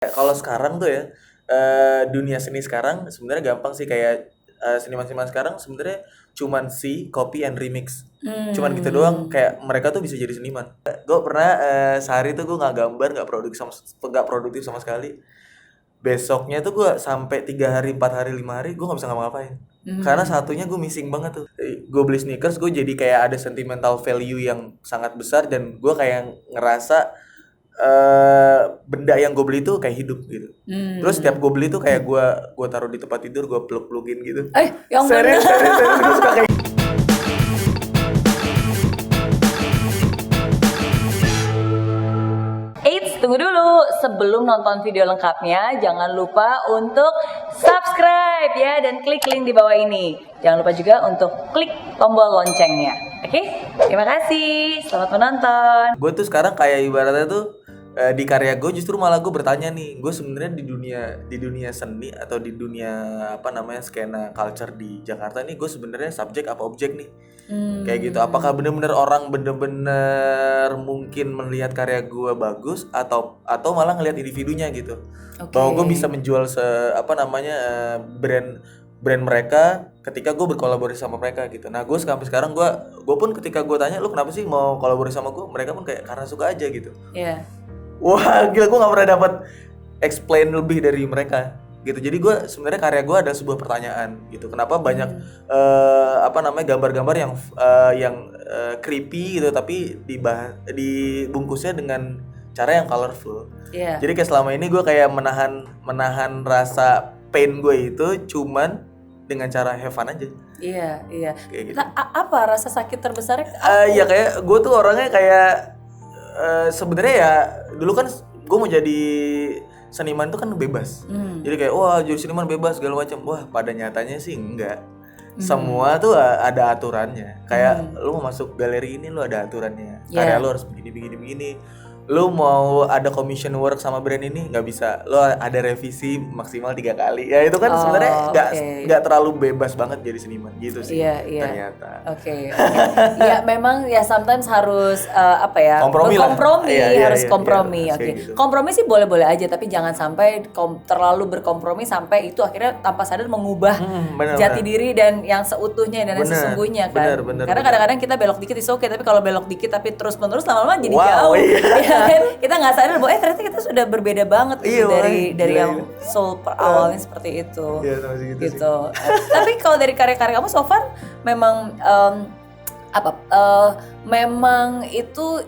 Kalau sekarang tuh ya, dunia seni sekarang sebenarnya gampang sih kayak seniman-seniman sekarang sebenarnya cuman copy and remix. Cuman gitu doang kayak mereka tuh bisa jadi seniman. Gue pernah sehari tuh gue nggak gambar, nggak produktif sama sekali. Besoknya tuh gue sampai 3 hari, 4 hari, 5 hari gue nggak bisa ngapa-ngapain. Karena satunya gue missing banget tuh. Gue beli sneakers, gue jadi kayak ada sentimental value yang sangat besar dan gue kayak ngerasa benda yang gue beli tuh kayak hidup gitu. Terus setiap gue beli tuh kayak gue taruh di tempat tidur, gue peluk-pelukin gitu. Yang Serius, gue suka kayak Eits, tunggu dulu. Sebelum nonton video lengkapnya, jangan lupa untuk subscribe ya dan klik link di bawah ini. Jangan lupa juga untuk klik tombol loncengnya. Oke? Terima kasih. Selamat menonton. gue tuh sekarang kayak ibaratnya tuh di karya gue justru malah gue bertanya nih, gue sebenarnya di dunia seni atau di dunia apa namanya skena culture di Jakarta nih, gue sebenarnya subjek apa objek nih. Kayak gitu, apakah bener-bener orang bener-bener mungkin melihat karya gue bagus atau malah ngelihat individunya gitu. Bahwa gue bisa menjual brand mereka ketika gue berkolaborasi sama mereka gitu. Nah gue sampai sekarang gue pun ketika gue tanya lu kenapa sih mau kolaborasi sama gue, mereka pun kayak karena suka aja gitu. Iya. Wah gila, gue nggak pernah dapat explain lebih dari mereka gitu. Jadi gue sebenarnya karya gue ada sebuah pertanyaan gitu. Kenapa banyak gambar-gambar yang creepy gitu tapi dibungkusnya dengan cara yang colorful. Iya. Jadi kayak selama ini gue kayak menahan rasa pain gue itu cuman dengan cara have fun aja. Iya, iya. Kayak gitu. Apa rasa sakit terbesarnya? Ya kayak gue tuh orangnya kayak sebenarnya ya dulu kan gue mau jadi seniman tuh kan bebas. Jadi kayak wah jadi seniman bebas segala macam. Wah pada nyatanya sih enggak. Semua tuh ada aturannya. Kayak lu mau masuk galeri ini lu ada aturannya. Karya lu harus begini. Lu mau ada commission work sama brand ini nggak bisa. Lu ada revisi maksimal 3 kali. Ya itu kan sebenarnya nggak terlalu bebas banget jadi seniman gitu sih. Iya. Ternyata. Oke. Ya memang ya sometimes harus Kompromi lah. berkompromi, harus kompromi. Iya, Oke. gitu. Kompromi sih boleh-boleh aja, tapi jangan sampai terlalu berkompromi sampai itu akhirnya tanpa sadar mengubah jati diri dan yang seutuhnya dan yang sesungguhnya kan. Bener. Karena kadang-kadang kita belok dikit itu oke, tapi kalau belok dikit tapi terus-menerus lama-lama jadi Wow, jauh. iya. Ya kan? Kita nggak sadar bahwa ternyata kita sudah berbeda banget gitu dari yang soul awalnya seperti itu. Iya, sama segitu gitu. Tapi kalau dari karya-karya kamu so far memang memang itu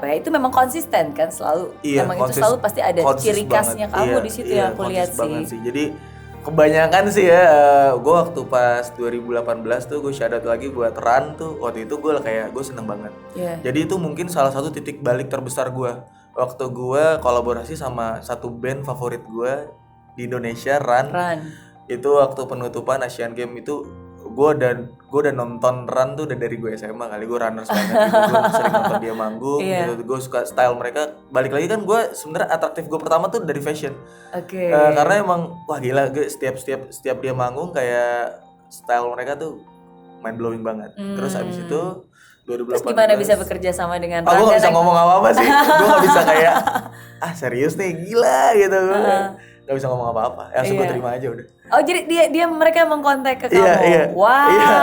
itu memang konsisten kan selalu. Iya, memang itu selalu pasti ada ciri khasnya kamu di situ yang aku lihat sih. Jadi kebanyakan sih ya, gue waktu pas 2018 tuh gue shoutout lagi buat Run tuh. Waktu itu gue seneng banget. Yeah. Jadi itu mungkin salah satu titik balik terbesar gue. Waktu gue kolaborasi sama satu band favorit gue di Indonesia, Run. Itu waktu penutupan Asian Games itu gue udah nonton Run tuh udah dari gue SMA kali. Gue runners banget gitu. Gue sering nonton dia manggung gitu. Gue suka style mereka. Balik lagi kan gue sebenarnya atraktif gue pertama tuh dari fashion. Oke. Karena emang wah gila, gue setiap dia manggung kayak style mereka tuh mind blowing banget. Terus abis itu 2018. Terus gimana bisa bekerja sama dengan Run? Gue gak bisa ngomong apa-apa sih. Gue gak bisa kayak serius nih gila gitu. Gak bisa ngomong apa-apa. Langsung gue terima aja udah. Oh jadi mereka emang kontak ke kamu. Iya. Wow. Iya.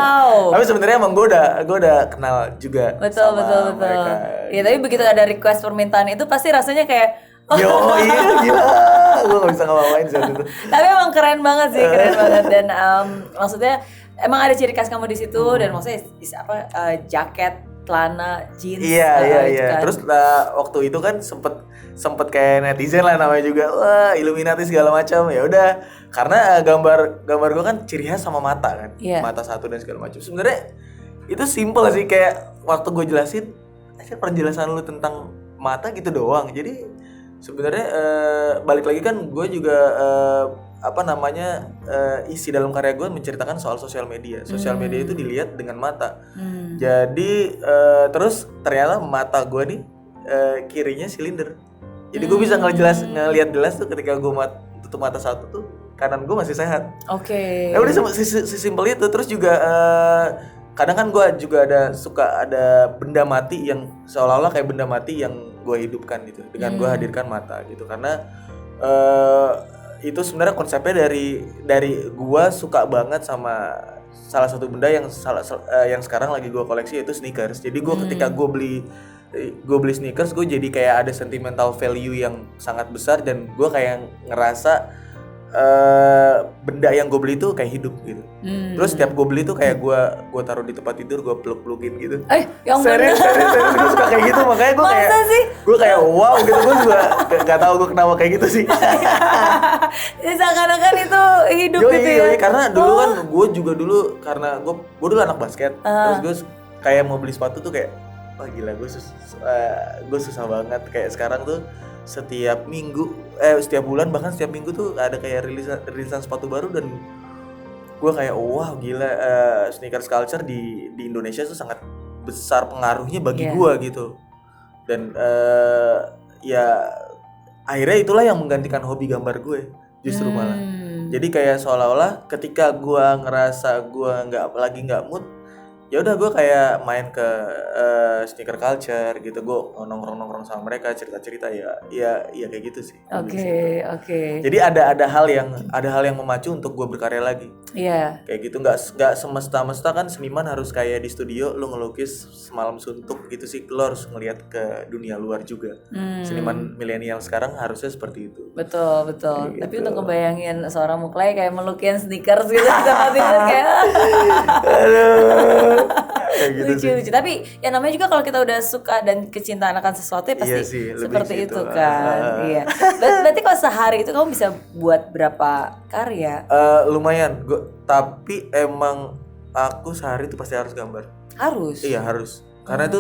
Tapi sebenarnya emang gue udah kenal juga betul. mereka. Iya, tapi begitu ada request permintaan itu pasti rasanya kayak iya gila. Gue gak bisa ngapain saat itu. Tapi emang keren banget sih, dan maksudnya emang ada ciri khas kamu di situ dan maksudnya jaket, celana, jeans. Iya. Terus waktu itu kan sempet kayak netizen lah namanya juga, wah Illuminati segala macam. Ya udah, karena gambar gue kan ciri khas sama mata kan, mata satu dan segala macam. Sebenarnya itu simple sih, kayak waktu gue jelasin, penjelasan lu tentang mata gitu doang. Jadi sebenarnya balik lagi kan gue juga isi dalam karya gue menceritakan soal sosial media. Sosial media itu dilihat dengan mata. Jadi terus ternyata mata gue nih kirinya silinder. Jadi gue bisa ngelihat jelas tuh ketika gue tutup mata satu tuh kanan gue masih sehat. Oke. Ya udah sesimpel itu. Terus juga kadang kan gue juga suka ada benda mati yang seolah-olah kayak benda mati yang gue hidupkan gitu dengan gue hadirkan mata gitu, karena itu sebenarnya konsepnya dari gue suka banget sama salah satu benda yang yang sekarang lagi gue koleksi, yaitu sneakers. Jadi gue ketika gue beli sneakers, gue jadi kayak ada sentimental value yang sangat besar, dan gue kayak ngerasa benda yang gue beli itu kayak hidup gitu. Terus setiap gue beli tuh kayak gue taruh di tempat tidur, gue peluk-pelukin gitu. Yang serius gue suka kayak gitu, makanya gue kayak wow gitu. Gue juga gak tahu gue kenapa kayak gitu sih. Ya, seakan-akan itu hidup gitu ya. Karena dulu kan gue juga karena gue dulu anak basket. Terus gue kayak mau beli sepatu tuh kayak wah gila, gue susah banget. Kayak sekarang tuh setiap bulan bahkan setiap minggu tuh ada kayak rilisan sepatu baru, dan gue kayak wah gila, sneakers culture di Indonesia tuh sangat besar pengaruhnya bagi gue gitu. Dan ya akhirnya itulah yang menggantikan hobi gambar gue justru malah. Jadi kayak seolah-olah ketika gue ngerasa gue nggak mood, ya udah gue kayak main ke sneaker culture gitu, gue nongkrong sama mereka, cerita ya kayak gitu sih. Oke. Jadi ada hal yang memacu untuk gue berkarya lagi. Iya. Kayak gitu, nggak semesta kan seniman harus kayak di studio lu ngelukis semalam suntuk gitu sih. Lu harus ngelihat ke dunia luar juga. Seniman milenial sekarang harusnya seperti itu. Betul. Kayak Tapi gitu. untuk ngebayangin seorang Muklay kayak melukin sneakers gitu sama tidur kayak Kayak gitu sih. lucu. Tapi ya namanya juga kalau kita udah suka dan kecintaan akan sesuatu ya pasti Iya sih, lebih seperti situ. itu kan. Iya. Berarti kalau sehari itu kamu bisa buat berapa karya? Lumayan, tapi emang aku sehari itu pasti harus gambar. Harus. Iya harus, karena itu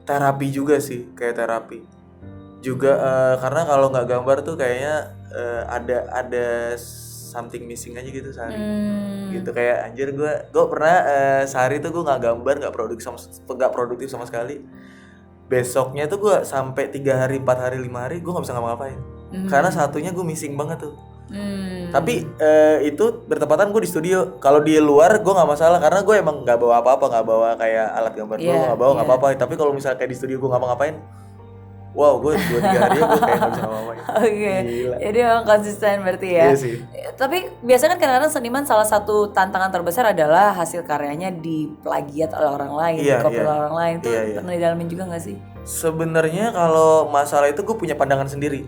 terapi juga sih, kayak terapi juga. Karena kalau nggak gambar tuh kayaknya ada something missing aja gitu sehari. Gitu kayak anjir, gue pernah sehari tuh gue nggak gambar, nggak produktif sama sekali. Besoknya tuh gue sampai 3 hari, 4 hari, 5 hari gue nggak bisa ngapa-ngapain. Karena satunya gue missing banget tuh. Tapi itu bertepatan gue di studio. Kalau di luar gue nggak masalah, karena gue emang nggak bawa apa-apa, nggak bawa kayak alat gambar gue, nggak bawa nggak apa-apa. Tapi kalau misalnya kayak di studio gue ngapa-ngapain, wow, gue 2-3 hari gue kayak nggak bisa ngapa-ngapain. Oke. Jadi memang konsisten berarti ya. Iya sih. Tapi biasanya kan kadang-kadang seniman salah satu tantangan terbesar adalah hasil karyanya diplagiat oleh orang lain, dikopi oleh orang lain. Itu pernah didalamin juga nggak sih? Sebenarnya kalau masalah itu gue punya pandangan sendiri.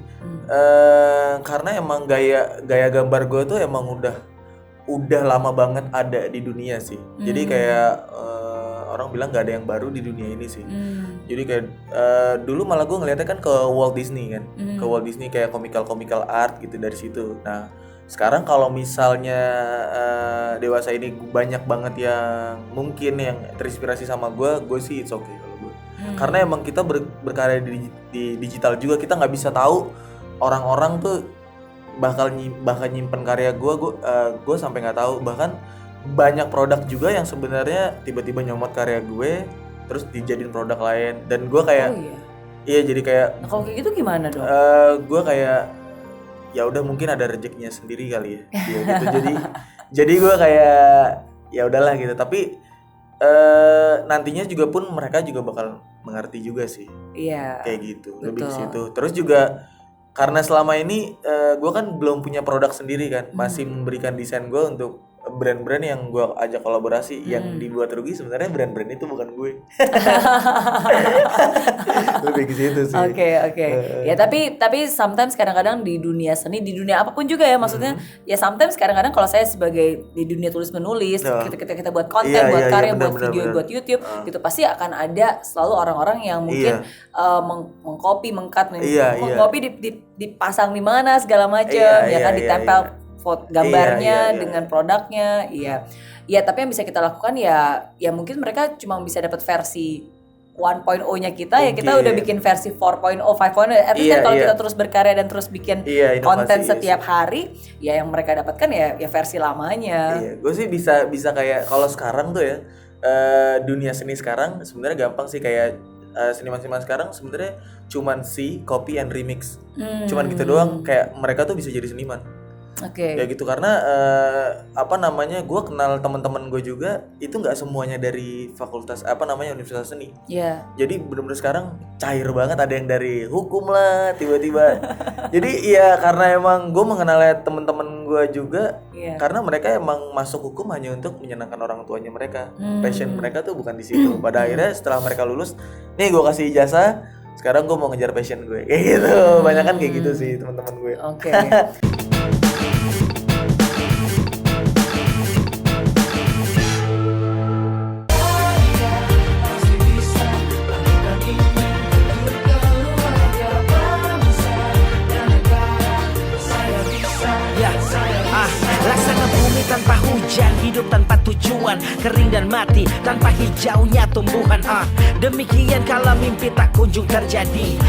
Karena emang gaya gambar gue tuh emang udah lama banget ada di dunia sih. Jadi kayak orang bilang nggak ada yang baru di dunia ini sih. Jadi kayak dulu malah gue ngeliatnya kan ke Walt Disney kan, ke Walt Disney kayak comical art gitu dari situ. Nah sekarang kalau misalnya dewasa ini banyak banget yang mungkin yang terinspirasi sama gue sih it's okay kalau gue. Karena emang kita berkarya di digital juga, kita nggak bisa tahu orang-orang tuh bakal nyimpen karya gue sampai nggak tahu. Bahkan banyak produk juga yang sebenarnya tiba-tiba nyomot karya gue terus dijadiin produk lain, dan gue kayak iya jadi kayak nah, kalau kayak gitu gimana dong? Gue kayak ya udah mungkin ada rezekinya sendiri kali ya, gitu. jadi gue kayak ya udahlah gitu. Tapi nantinya juga pun mereka juga bakal mengerti juga sih. Iya. Kayak gitu, lebih ke situ. Terus juga karena selama ini gue kan belum punya produk sendiri kan, masih memberikan desain gue untuk brand-brand yang gue ajak kolaborasi. Yang dibuat rugi sebenarnya brand-brand itu bukan gue. Lebih ke situ sih. Oke. Ya tapi sometimes kadang-kadang di dunia seni, di dunia apapun juga ya, maksudnya ya sometimes kadang-kadang kalau saya sebagai di dunia tulis menulis, kita buat konten, buat karya, buat video, buat YouTube gitu, pasti akan ada selalu orang-orang yang mungkin mengcopy, mengcopy dipasang di mana segala macam, ya kan, ditempel foto gambarnya dengan produknya. Iya, tapi yang bisa kita lakukan ya mungkin mereka cuma bisa dapat versi 1.0-nya kita, ya kita udah bikin versi 4.0, 5.0. At least kan kalau kita terus berkarya dan terus bikin konten setiap hari, ya yang mereka dapatkan ya versi lamanya. Iya, gue sih bisa kayak kalau sekarang tuh ya, dunia seni sekarang sebenarnya gampang sih. Kayak seniman-seniman sekarang sebenarnya cuman copy and remix. Cuman gitu doang, kayak mereka tuh bisa jadi seniman. Oke. Ya gitu karena gue kenal teman-teman gue juga itu nggak semuanya dari fakultas universitas seni. Iya. Jadi bener-bener sekarang cair banget, ada yang dari hukum lah tiba-tiba. Jadi ya karena emang gue mengenal teman-teman gue juga, karena mereka emang masuk hukum hanya untuk menyenangkan orang tuanya mereka. Passion mereka tuh bukan di situ. Pada akhirnya setelah mereka lulus, nih gue kasih ijazah, sekarang gue mau ngejar passion gue. Kayak gitu. Banyak kan kayak gitu sih teman-teman gue. Oke. Laksana bumi tanpa hujan, hidup tanpa tujuan, kering dan mati tanpa hijaunya tumbuhan. Demikian kalau mimpi tak kunjung terjadi.